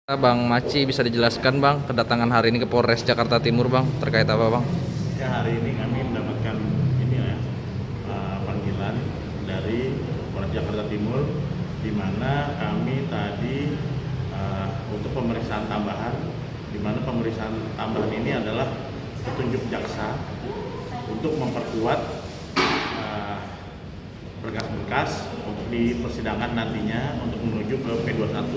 Bang Maci, bisa dijelaskan Bang kedatangan hari ini ke Polres Jakarta Timur Bang, terkait apa Bang? Ya, hari ini kami mendapatkan panggilan dari Polres Jakarta Timur, di mana kami tadi untuk pemeriksaan tambahan, di mana pemeriksaan tambahan ini adalah petunjuk jaksa untuk memperkuat berkas-berkas untuk di persidangan nantinya untuk menuju ke P21,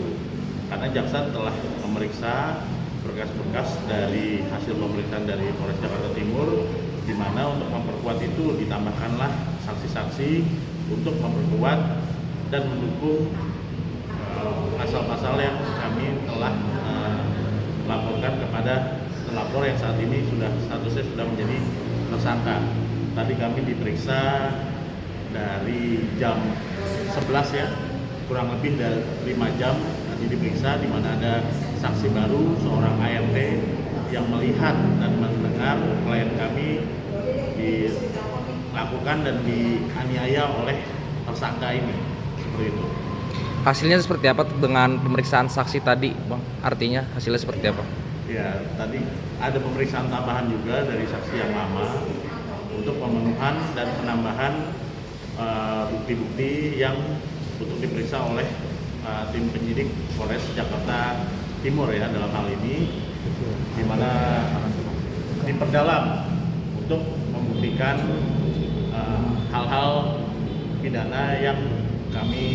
karena jaksa telah memeriksa berkas-berkas dari hasil pemeriksaan dari Polres Jakarta Timur, di mana untuk memperkuat itu ditambahkanlah saksi-saksi untuk memperkuat dan mendukung pasal-pasal yang kami telah laporkan kepada terlapor yang saat ini statusnya sudah menjadi tersangka. Tadi kami diperiksa dari jam 11 ya, kurang lebih dari 5 jam tadi diperiksa, di mana ada saksi baru seorang ART yang melihat dan mendengar klien kami dilakukan dan dianiaya oleh tersangka ini, seperti itu. Hasilnya seperti apa dengan pemeriksaan saksi tadi Bang? Artinya hasilnya seperti apa? Ya, tadi ada pemeriksaan tambahan juga dari saksi yang lama untuk pemenuhan dan penambahan bukti-bukti yang untuk diperiksa oleh tim penyidik Polres Jakarta Timur ya, dalam hal ini, di mana diperdalam untuk membuktikan hal-hal pidana yang kami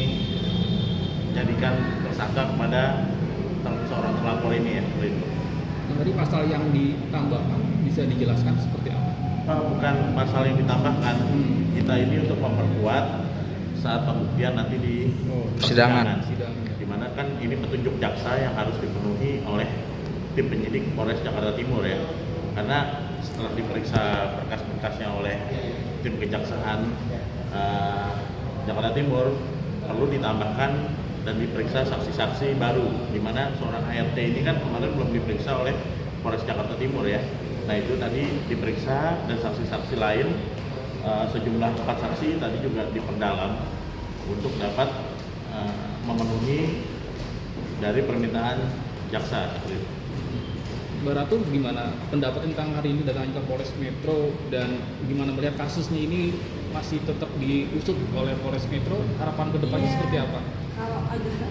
jadikan tersangka kepada seorang terlapor ini ya, seperti itu. Tadi pasal yang ditambahkan bisa dijelaskan seperti apa? Bukan pasal yang ditambahkan, kita ini untuk memperkuat saat pembuktian nanti di persidangan. Di mana kan ini petunjuk jaksa yang harus dipenuhi oleh tim penyidik Polres Jakarta Timur ya. Karena setelah diperiksa berkas-berkasnya oleh tim kejaksaan Jakarta Timur, perlu ditambahkan dan diperiksa saksi-saksi baru, di mana seorang ART ini kan kemarin belum diperiksa oleh Polres Jakarta Timur ya. Nah, itu tadi diperiksa, dan saksi-saksi lain sejumlah 4 saksi tadi juga diperdalam untuk dapat memenuhi dari permintaan jaksa, seperti itu. Mbak Ratu, gimana pendapat tentang hari ini datang ke Polres Metro, dan gimana melihat kasusnya ini masih tetap diusut oleh Polres Metro? Harapan kedepannya seperti apa? Kalau agak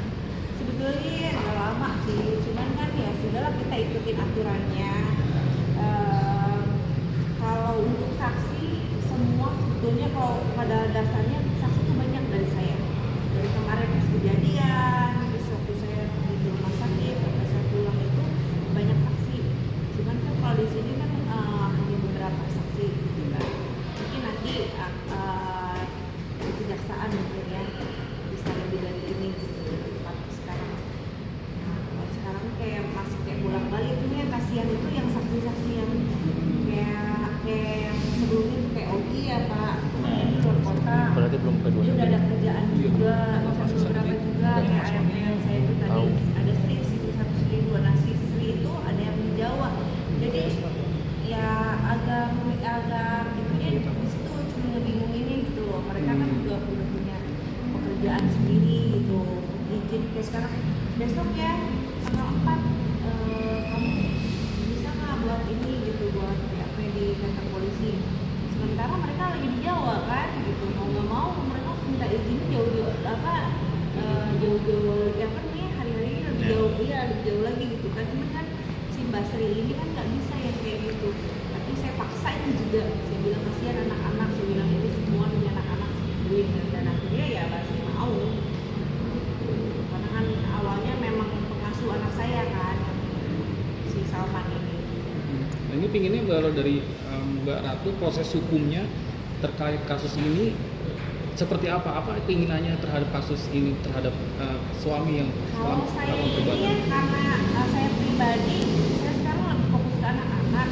sebetulnya agak lama sih, cuman kan ya sudahlah, kita ikutin aturannya. Kalau untuk saksi semua sebetulnya, kalau pada dasarnya saksi itu banyak dari saya, dari kemarin pas kejadian, terus waktu saya di rumah sakit, waktu saya pulang itu banyak saksi. Cuman kan kalau di sini kan hanya beberapa saksi gitu kan. Mungkin nanti di kejaksaan mungkin ya bisa lebih dari ini gitu. Sekarang sekarang kayak masih kayak pulang balik itu ya, kasihan itu yang saksi-saksi yang kayak yang sebelumnya tuh kayak Ogi ya Pak, ini luar kota. Berarti belum kedua. Dia udah ada kerjaan juga, bisa beberapa juga kayak ayam saya itu tadi ada Sri, satu Sri, dua nasi Sri itu ada yang di Jawa. Jadi ya agak itunya di situ cuma ngebingungin gitu loh. Mereka kan juga udah punya pekerjaan sendiri gitu. Jadi kayak sekarang besok ya tanggal 4 kamu bisa nggak buat ini gitu, buat PAP di kantor polisi. Sementara mereka lagi di Jawa kan gitu, mau nggak mau mereka minta izin jauh-jauh yang kan nih hari-hari ini lebih jauh, iya lebih jauh lagi gitu kan. Cuman kan si Basri ini kan nggak bisa yang kayak gitu, tapi saya paksa itu juga. Saya bilang kasihan anak-anak, saya bilang ini semua punya anak-anak duit, dan akhirnya ya Basri mau, karena kan awalnya memang pengasuh anak saya kan, si Salman ini. Nah, ini pinginnya kalau dari Mbak Ratu, proses hukumnya terkait kasus ini seperti apa? Apa keinginannya terhadap kasus ini, terhadap suami yang Kalau saya melakukan ini perbuatan? ya, karena saya pribadi, saya sekarang lebih fokus ke anak-anak.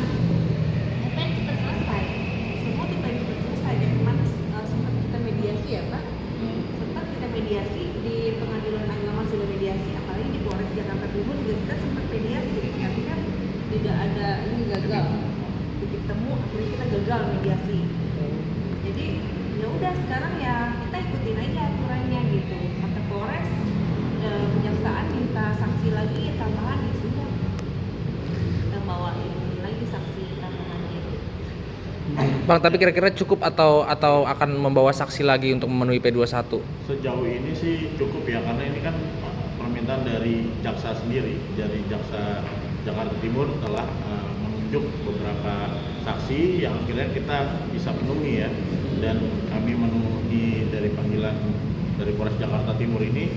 Saya pengen cepat selesai, semua tuh pengen cepat selesai. Dan kemana sempat kita mediasi ya Pak, sempat kita mediasi di Pengadilan Agama, sudah mediasi, apalagi di Polres Jakarta Timur juga kita sempat mediasi, tapi kan tidak ada, ini gagal, titik temu, akhirnya kita gagal mediasi. Jadi ya udah, sekarang ya kita ikutin aja aturannya gitu. Kata Polres, kejaksaan minta saksi lagi tambahan Bang, tapi kira-kira cukup atau akan membawa saksi lagi untuk memenuhi P21? Sejauh ini sih cukup ya, karena ini kan permintaan dari jaksa sendiri, dari jaksa Jakarta Timur telah menunjuk beberapa saksi yang akhirnya kita bisa penuhi ya, dan kami memenuhi dari panggilan dari Polres Jakarta Timur ini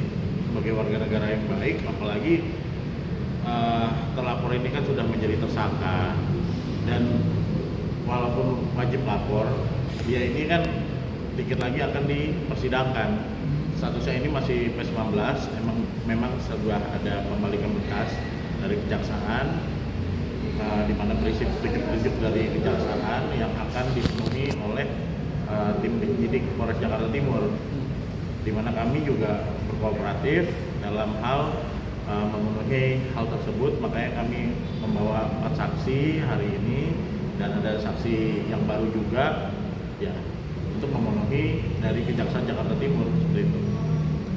sebagai warga negara yang baik, apalagi terlapor ini kan sudah menjadi tersangka dan walaupun wajib lapor, dia ini kan dikit lagi akan dipersidangkan. Statusnya ini masih P19, memang sudah ada pembalikan berkas dari kejaksaan, di mana berisi petunjuk-petunjuk dari kejaksaan yang akan dipenuhi oleh tim penyidik Polres Jakarta Timur, di mana kami juga berkooperatif dalam hal memenuhi hal tersebut. Makanya kami membawa 4 saksi hari ini dan ada saksi yang baru juga ya, untuk memenuhi dari Kejaksaan Jakarta Timur seperti itu.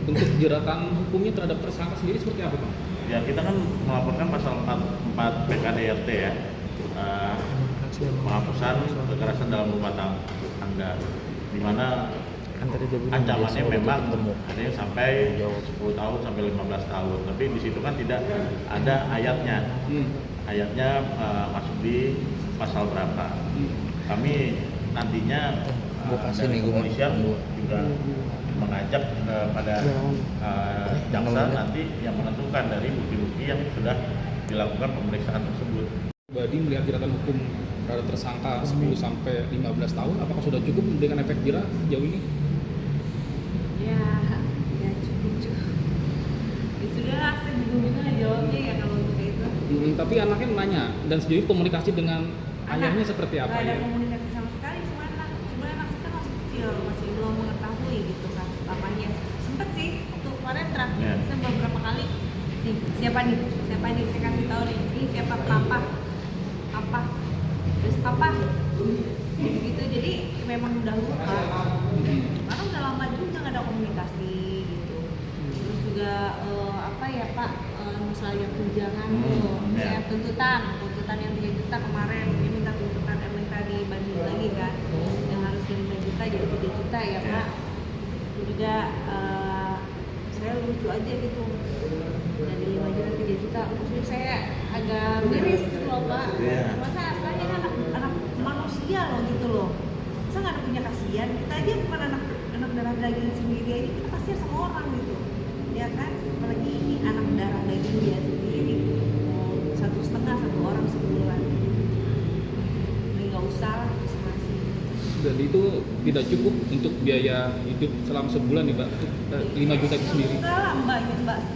Untuk jeratan hukumnya terhadap tersangka sendiri seperti apa, Bang? Ya, kita kan melaporkan pasal 4 PKDRT ya, penghapusan kekerasan dalam rumah tangga, di mana ancamannya memang ada yang sampai 10 tahun sampai 15 tahun, tapi di situ kan tidak ada ayatnya. Ayatnya masuk di pasal berapa. Kami nantinya dari kepolisian juga mengajak pada jaksa nanti yang menentukan dari bukti-bukti yang sudah dilakukan pemeriksaan tersebut. Badi melihat jeratan hukum terhadap tersangka 10 sampai 15 tahun, apakah sudah cukup memberikan efek jerah sejauh ini? Ya cukup. Ya sudah lah, saya bingung jawabnya ya kalau untuk itu. Tapi anaknya nanya, dan sejauh ini komunikasi dengan ayahnya seperti apa Nggak ada ya? komunikasi sama sekali sama anak. Sebenarnya anak kita masih kecil, masih belum mengetahui gitu kan papanya. Sempet sih waktu kemarin terakhir saya beberapa kali nih siapa nih saya kasih tahu nih, ini siapa papa terus papa gitu. Jadi memang udah lupa karena udah lama juga nggak ada komunikasi gitu. Terus juga apa ya Pak, misalnya tunjangan tuh kayak tuntutan yang 3 juta kemarin, dia minta tuntutan, minta dibanding lagi kan, yang harusnya 5 juta jadi 3 juta ya Pak. Itu juga saya lucu aja gitu, dari 5 juta 3 juta, maksudnya saya agak miris gitu loh Pak. Masa asalnya kan anak manusia loh gitu loh, masa nggak ada punya kasihan? Kita aja bukan anak darah daging sendiri aja, kita kasihan sama orang gitu ya kan, apalagi ini anak darah daging dia sendiri, 1,5 orang sebulan, ini nggak usah masih. Dan itu tidak cukup untuk biaya hidup selama sebulan nih Mbak, 5 juta itu sendiri? Enggak lah,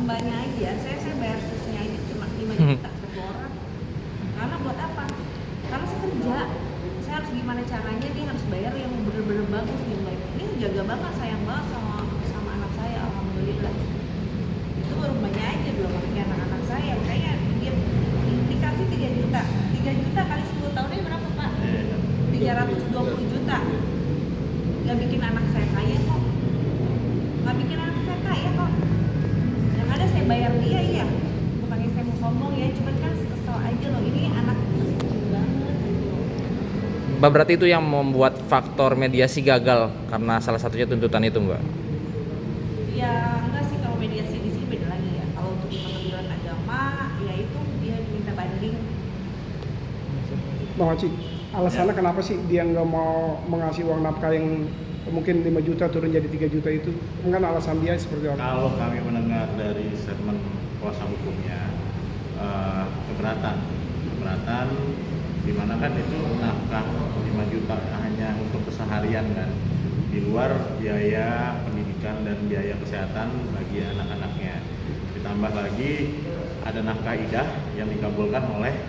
mbaknya aja, saya bayar susnya aja cuma 5 juta satu orang. Karena buat apa? Karena saya kerja, saya harus gimana caranya, dia harus bayar yang bener-bener bagus nih Mbak. Ini jaga banget, sayang banget sama anak saya, alhamdulillah. Itu baru mbaknya aja, belum lagi anak-anak saya. Kayaknya dia dikasih 3 juta kali 10 tahunnya berapa Pak? 320 juta. Gak bikin anak saya kaya kok. Yang ada saya bayar dia ya. Bukannya saya mau sombong ya, cuman kan kesel aja loh. Ini anak masih kecil banget gitu loh. Mbak, berarti itu yang membuat faktor mediasi gagal karena salah satunya tuntutan itu, Mbak? Ya enggak sih, kalau mediasi di sini beda lagi ya. Kalau untuk di pengadilan agama, ya itu dia diminta banding. Bang Haji, alasannya kenapa sih dia nggak mau mengasih uang nafkah yang mungkin 5 juta turun jadi 3 juta itu? Kan alasan dia seperti apa? Kalau kami mendengar dari statement kuasa hukumnya, keberatan, dimana kan itu nafkah 5 juta hanya untuk keseharian kan, di luar biaya pendidikan dan biaya kesehatan bagi anak-anaknya. Ditambah lagi ada nafkah idah yang dikabulkan oleh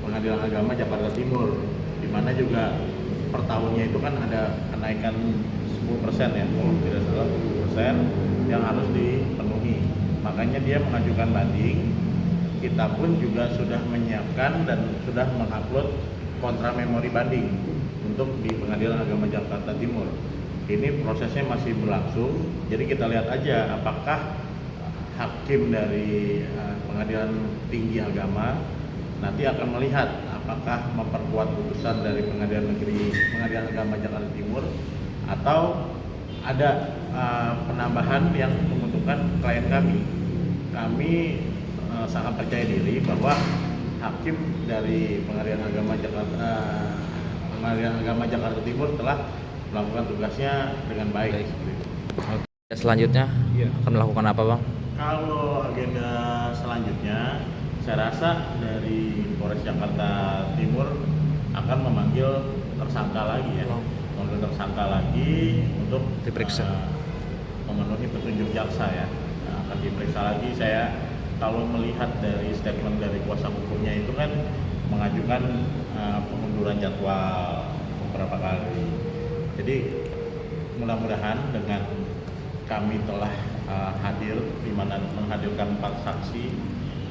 Pengadilan Agama Jakarta Timur, di mana juga per tahunnya itu kan ada kenaikan 10% ya, kalau tidak salah 10% yang harus dipenuhi. Makanya dia mengajukan banding. Kita pun juga sudah menyiapkan dan sudah mengupload kontra memori banding untuk di Pengadilan Agama Jakarta Timur. Ini prosesnya masih berlangsung, jadi kita lihat aja apakah hakim dari Pengadilan Tinggi Agama nanti akan melihat apakah memperkuat putusan dari Pengadilan Agama Jakarta Timur atau ada penambahan yang menguntungkan klien kami. Kami sangat percaya diri bahwa hakim dari Pengadilan Agama Jakarta Timur telah melakukan tugasnya dengan baik. Oke. Selanjutnya Iya. akan melakukan apa, Bang? Kalau agenda selanjutnya, saya rasa dari Polres Jakarta Timur akan memanggil tersangka lagi ya, memanggil tersangka lagi untuk Diperiksa. memenuhi petunjuk jaksa ya. Nah, akan diperiksa lagi. Saya kalau melihat dari statement dari kuasa hukumnya itu kan mengajukan pengunduran jadwal beberapa kali. Jadi mudah-mudahan dengan kami telah hadir, di mana menghadirkan 4 saksi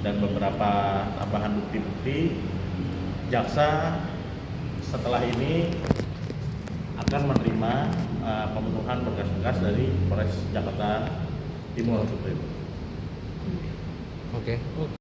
dan beberapa tambahan bukti-bukti, jaksa setelah ini akan menerima pemenuhan berkas-berkas dari Polres Jakarta Timur seperti itu. Oke.